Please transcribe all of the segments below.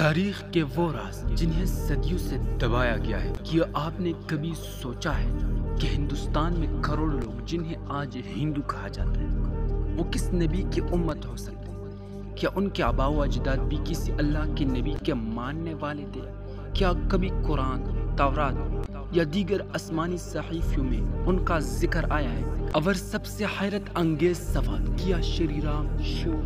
تاریخ کے وہ راز جنہیں صدیوں سے دبایا گیا ہے، کیا آپ نے کبھی سوچا ہے کہ ہندوستان میں کروڑوں لوگ جنہیں آج ہندو کہا جاتا ہے وہ کس نبی کی امت ہو سکتے ہیں؟ کیا ان کے آباء و اجداد بھی کسی اللہ کے نبی کے ماننے والے تھے؟ کیا کبھی قرآن، تورات یا دیگر آسمانی صحیفوں میں ان کا ذکر آیا ہے؟ اور سب سے حیرت انگیز سوال، کیا شری رام، شیو،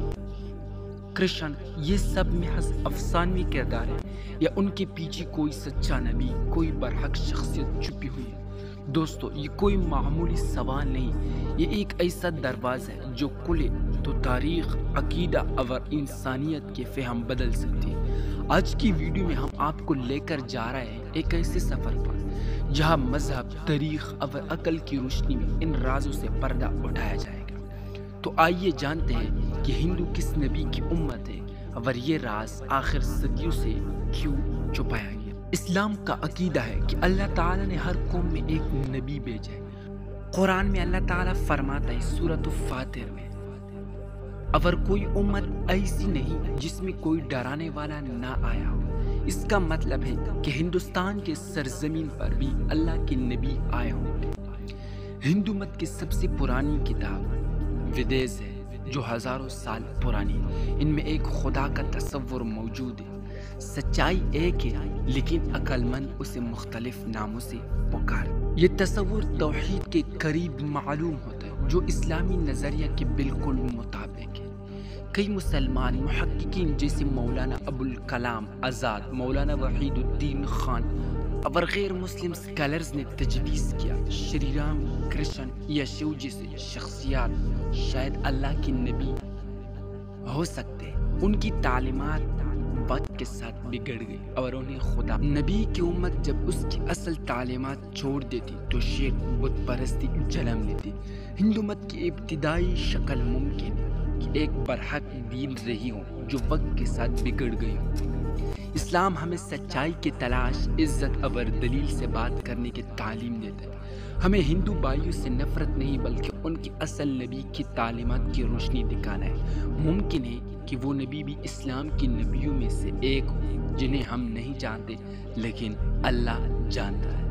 کرشن یہ سب محض افسانوی کردار ہے یا ان کے پیچھے کوئی سچا نبی، کوئی برحق شخصیت چھپی ہوئی ہے؟ دوستو، یہ کوئی معمولی سوال نہیں، یہ ایک ایسا دروازہ ہے جو کھلے تو تاریخ، عقیدہ اور انسانیت کے فہم بدل سکتی ہے۔ آج کی ویڈیو میں ہم آپ کو لے کر جا رہے ہیں ایک ایسے سفر پر جہاں مذہب، تاریخ اور عقل کی روشنی میں ان رازوں سے پردہ اٹھایا جائے گا۔ تو آئیے جانتے ہیں کہ ہندو کس نبی کی امت ہے اور یہ راز آخر صدیوں سے کیوں چھپایا گیا۔ اسلام کا عقیدہ ہے کہ اللہ تعالیٰ نے ہر قوم میں ایک نبی بھیجا ہے۔ قرآن میں اللہ تعالیٰ فرماتا ہے سورۃ فاتر میں، اور کوئی امت ایسی نہیں جس میں کوئی ڈرانے والا نہ آیا ہو۔ اس کا مطلب ہے کہ ہندوستان کے سرزمین پر بھی اللہ کے نبی آئے ہوں گے۔ ہندو مت کی سب سے پرانی کتاب ویدز ہے جو ہزاروں سال پرانی ہے۔ ان میں ایک خدا کا تصور موجود ہے۔ سچائی ایک ہے لیکن عقل مند اسے مختلف ناموں سے پکارے۔ یہ تصور توحید کے قریب معلوم ہوتا ہے جو اسلامی نظریہ کے بالکل مطابق ہے۔ کئی مسلمان محققین جیسے مولانا ابوالکلام آزاد، مولانا وحید الدین خان اور غیر مسلم اسکالرز نے تجویز کیا شری رام، کرشن یا شیو جیسے شخصیات شاید اللہ کے نبی ہو سکتے ہیں۔ ان کی تعلیمات وقت کے ساتھ بگڑ گئی اور انہیں خدا نبی کی امت جب اس کی اصل تعلیمات چھوڑ دیتی تو شرک، بت پرستی جنم لیتی۔ ہندو مت کی ابتدائی شکل ممکن ہے کہ ایک برحق دین رہی ہو جو وقت کے ساتھ بگڑ گئی ہو۔ اسلام ہمیں سچائی کی تلاش، عزت اور دلیل سے بات کرنے کی تعلیم دیتا ہے۔ ہمیں ہندو بھائیوں سے نفرت نہیں بلکہ ان کی اصل نبی کی تعلیمات کی روشنی دکھانا ہے۔ ممکن ہے کہ وہ نبی بھی اسلام کے نبیوں میں سے ایک ہو جنہیں ہم نہیں جانتے لیکن اللہ جانتا ہے۔